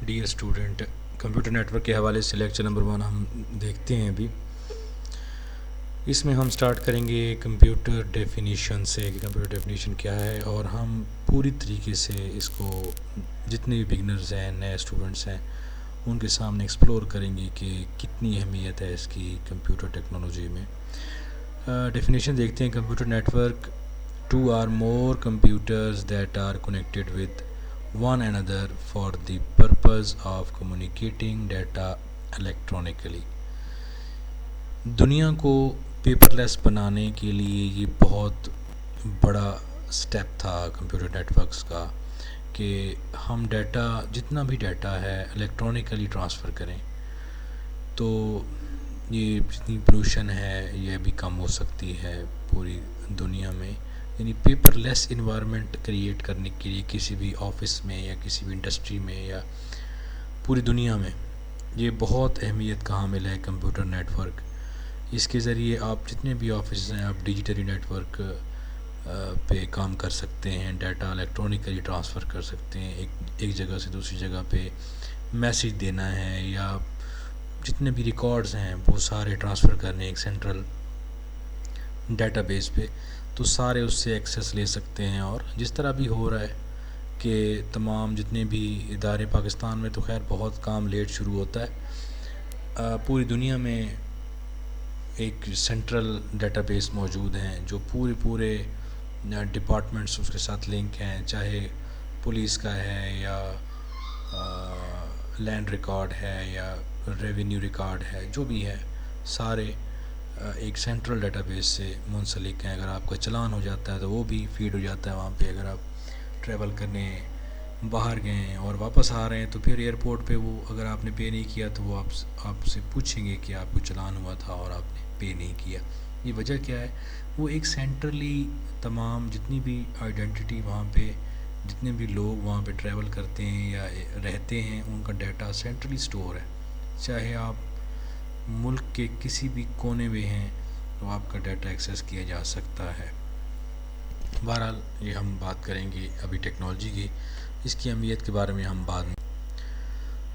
Dear student, computer network کے حوالے سے لیکچر نمبر 1 ہم دیکھتے ہیں ابھی. اس میں ہم سٹارٹ کریں گے کمپیوٹر ڈیفینیشن سے کہ کمپیوٹر ڈیفینیشن کیا ہے، اور ہم پوری طریقے سے اس کو جتنے بھی بگنرز ہیں، نئے اسٹوڈنٹس ہیں، ان کے سامنے ایکسپلور کریں گے کہ کتنی اہمیت ہے اس کی کمپیوٹر ٹیکنالوجی میں. ڈیفینیشن دیکھتے ہیں. Computer network: 2 or more computers that are connected with one another for the purpose of communicating data electronically. دنیا کو پیپر لیس بنانے کے لیے یہ بہت بڑا سٹیپ تھا کمپیوٹر نیٹورکس کا کہ ہم ڈیٹا، جتنا بھی ڈیٹا ہے، الیکٹرانکلی ٹرانسفر کریں. تو یہ جتنی پولوشن ہے یہ بھی کم ہو سکتی ہے پوری دنیا میں. یعنی پیپر لیس انوائرمنٹ کریٹ کرنے کے لیے کسی بھی آفس میں یا کسی بھی انڈسٹری میں یا پوری دنیا میں یہ بہت اہمیت کا حامل ہے کمپیوٹر نیٹورک. اس کے ذریعے آپ جتنے بھی آفس ہیں آپ ڈیجیٹلی نیٹورک پہ کام کر سکتے ہیں، ڈیٹا الیکٹرانکلی ٹرانسفر کر سکتے ہیں. ایک جگہ سے دوسری جگہ پہ میسیج دینا ہے یا جتنے بھی ریکارڈز ہیں وہ سارے ٹرانسفر کرنے ایک سینٹرل ڈیٹا بیس پہ، تو سارے اس سے ایکسیس لے سکتے ہیں. اور جس طرح بھی ہو رہا ہے کہ تمام جتنے بھی ادارے، پاکستان میں تو خیر بہت کام لیٹ شروع ہوتا ہے، پوری دنیا میں ایک سینٹرل ڈیٹا بیس موجود ہیں جو پورے ڈپارٹمنٹس اس کے ساتھ لنک ہیں، چاہے پولیس کا ہے یا لینڈ ریکارڈ ہے یا ریونیو ریکارڈ ہے، جو بھی ہے سارے ایک سینٹرل ڈیٹا بیس سے منسلک ہیں. اگر آپ کا چلان ہو جاتا ہے تو وہ بھی فیڈ ہو جاتا ہے وہاں پہ. اگر آپ ٹریول کرنے باہر گئے ہیں اور واپس آ رہے ہیں تو پھر ایئرپورٹ پہ وہ اگر آپ نے پے نہیں کیا تو وہ آپ سے پوچھیں گے کہ آپ کو چلان ہوا تھا اور آپ نے پے نہیں کیا. یہ وجہ کیا ہے؟ وہ ایک سینٹرلی تمام جتنی بھی آئیڈینٹی وہاں پہ، جتنے بھی لوگ وہاں پہ ٹریول کرتے ہیں یا رہتے ہیں، ان کا ڈیٹا سینٹرلی سٹور ہے. چاہے آپ ملک کے کسی بھی کونے میں ہیں تو آپ کا ڈیٹا ایکسیس کیا جا سکتا ہے. بہرحال یہ ہم بات کریں گے ابھی ٹیکنالوجی کی، اس کی اہمیت کے بارے میں ہم بعد میں.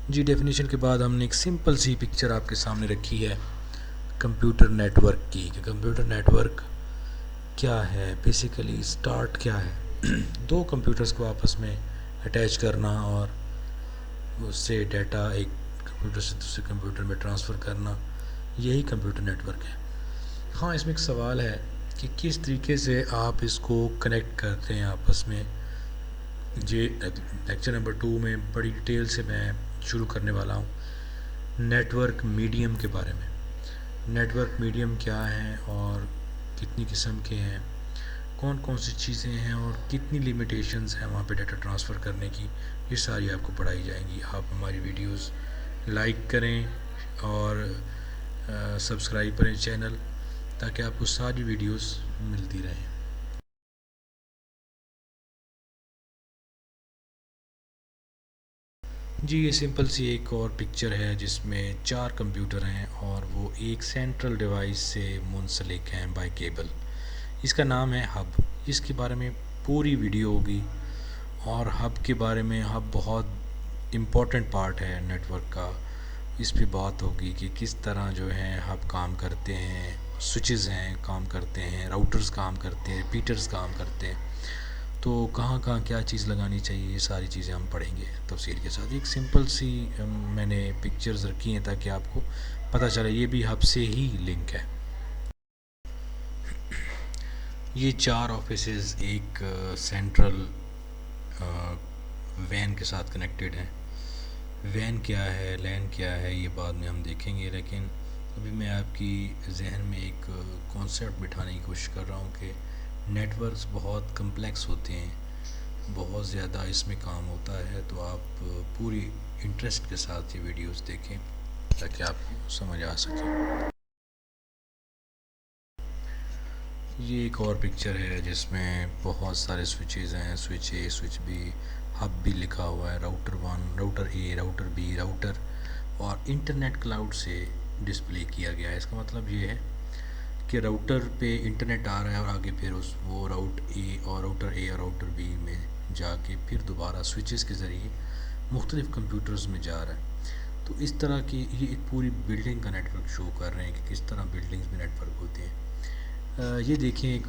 جی، ڈیفینیشن کے بعد ہم نے ایک سمپل سی پکچر آپ کے سامنے رکھی ہے کمپیوٹر نیٹورک کی کہ کمپیوٹر نیٹورک کیا ہے، بیسیکلی سٹارٹ کیا ہے. دو کمپیوٹرز کو آپس میں اٹیچ کرنا اور اس سے ڈیٹا ایک کمپیوٹر سے دوسرے کمپیوٹر میں ٹرانسفر کرنا، یہی کمپیوٹر نیٹورک ہے. ہاں، اس میں ایک سوال ہے کہ کس طریقے سے آپ اس کو کنیکٹ کرتے ہیں آپس میں. جی، لیکچر نمبر 2 میں بڑی ڈیٹیل سے میں شروع کرنے والا ہوں نیٹورک میڈیم کے بارے میں. نیٹورک میڈیم کیا ہیں اور کتنی قسم کے ہیں، کون کون سی چیزیں ہیں اور کتنی لیمیٹیشنز ہیں وہاں پہ ڈیٹا ٹرانسفر کرنے کی، یہ ساری آپ کو پڑھائی جائیں گی. آپ ہماری ویڈیوز لائک کریں اور سبسکرائب کریں چینل، تاکہ آپ کو ساری ویڈیوز ملتی رہیں. جی، یہ سمپل سی ایک اور پکچر ہے جس میں 4 کمپیوٹر ہیں اور وہ ایک سینٹرل ڈیوائس سے منسلک ہیں بائی کیبل. اس کا نام ہے ہب. اس کے بارے میں پوری ویڈیو ہوگی، اور ہب کے بارے میں ہب بہت امپورٹنٹ پارٹ ہے نیٹورک کا. اس پہ بات ہوگی کہ کس طرح جو ہے ہب کام کرتے ہیں، سوئچز ہیں کام کرتے ہیں، راؤٹرز کام کرتے ہیں، ریپیٹرز کام کرتے ہیں، تو کہاں کہاں کیا چیز لگانی چاہیے، یہ ساری چیزیں ہم پڑھیں گے تفصیل کے ساتھ. ایک سمپل سی میں نے پکچرز رکھی ہیں تاکہ آپ کو پتہ چلے یہ بھی ہب سے ہی لنک ہے. یہ 4 آفیسز ایک سینٹرل وین کے ساتھ کنیکٹڈ ہیں. وین کیا ہے، لین کیا ہے، یہ بعد میں ہم دیکھیں گے، لیکن ابھی میں آپ کی ذہن میں ایک کانسیپٹ بٹھانے کی کوشش کر رہا ہوں کہ نیٹ ورکس بہت کمپلیکس ہوتے ہیں، بہت زیادہ اس میں کام ہوتا ہے. تو آپ پوری انٹرسٹ کے ساتھ یہ ویڈیوز دیکھیں تاکہ آپ کو سمجھ آ سکے. یہ ایک اور پکچر ہے جس میں بہت سارے سوئچز ہیں، switch A, switch B, hub بھی لکھا ہوا ہے، router 1، router A, router B, router, اور انٹرنیٹ کلاؤڈ سے ڈسپلے کیا گیا ہے. اس کا مطلب یہ ہے کہ راؤٹر پہ انٹرنیٹ آ رہا ہے اور آگے پھر راؤٹر اے اور راؤٹر بی میں جا کے پھر دوبارہ سوئچز کے ذریعے مختلف کمپیوٹرز میں جا رہا ہے. تو اس طرح کی یہ ایک پوری بلڈنگ کا نیٹ ورک شو کر رہے ہیں کہ کس طرح بلڈنگز میں نیٹ ورک ہوتے ہیں. یہ دیکھیں ایک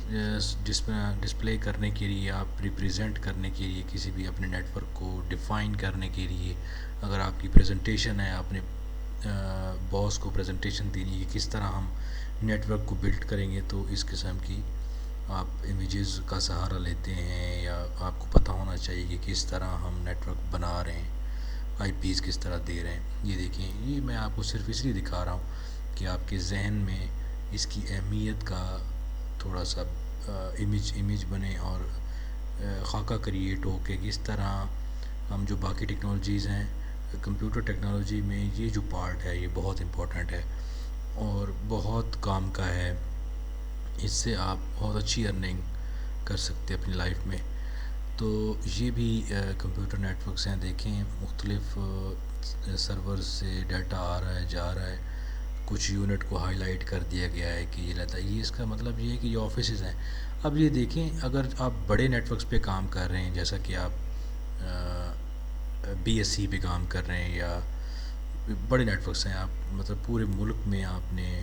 ڈسپلے کرنے کے لیے، آپ ریپریزنٹ کرنے کے لیے، کسی بھی اپنے نیٹ ورک کو ڈیفائن کرنے کے لیے، اگر آپ کی پریزنٹیشن ہے، اپنے باس کو پریزنٹیشن دینی ہے کہ کس طرح ہم نیٹ ورک کو بلڈ کریں گے، تو اس قسم کی آپ امیجز کا سہارا لیتے ہیں، یا آپ کو پتہ ہونا چاہیے کہ کس طرح ہم نیٹ ورک بنا رہے ہیں، آئی پیز کس طرح دے رہے ہیں. یہ دیکھیں، یہ میں آپ کو صرف اس لیے دکھا رہا ہوں کہ آپ کے ذہن میں اس کی اہمیت کا تھوڑا سا امیج بنے اور خاکہ کریٹ ہو کہ کس طرح ہم جو باقی ٹیکنالوجیز ہیں، کمپیوٹر ٹیکنالوجی میں یہ جو پارٹ ہے یہ بہت امپورٹنٹ ہے اور بہت کام کا ہے. اس سے آپ بہت اچھی ارننگ کر سکتے اپنی لائف میں. تو یہ بھی کمپیوٹر نیٹ ورکس ہیں. دیکھیں مختلف سرور سے ڈیٹا آ رہا ہے، جا رہا ہے، کچھ یونٹ کو ہائی لائٹ کر دیا گیا ہے کہ یہ رہتا ہے. یہ اس کا مطلب یہ ہے کہ یہ آفیسز ہیں. اب یہ دیکھیں، اگر آپ بڑے نیٹ ورکس پہ کام کر رہے ہیں، جیسا کہ آپ بی ایس سی پہ کام کر رہے ہیں، یا بڑے نیٹ ورکس ہیں، آپ مطلب پورے ملک میں آپ نے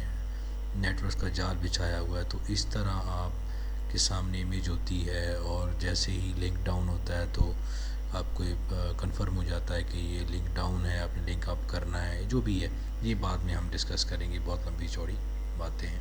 نیٹ ورکس کا جال بچھایا ہوا ہے، تو اس طرح آپ کے سامنے امیج ہوتی ہے اور جیسے ہی لنک ڈاؤن ہوتا ہے تو آپ کو کنفرم ہو جاتا ہے کہ یہ لنک ڈاؤن ہے، آپ نے لنک اپ کرنا ہے. جو بھی ہے یہ بعد میں ہم ڈسکس کریں گے، بہت لمبی چوڑی باتیں ہیں.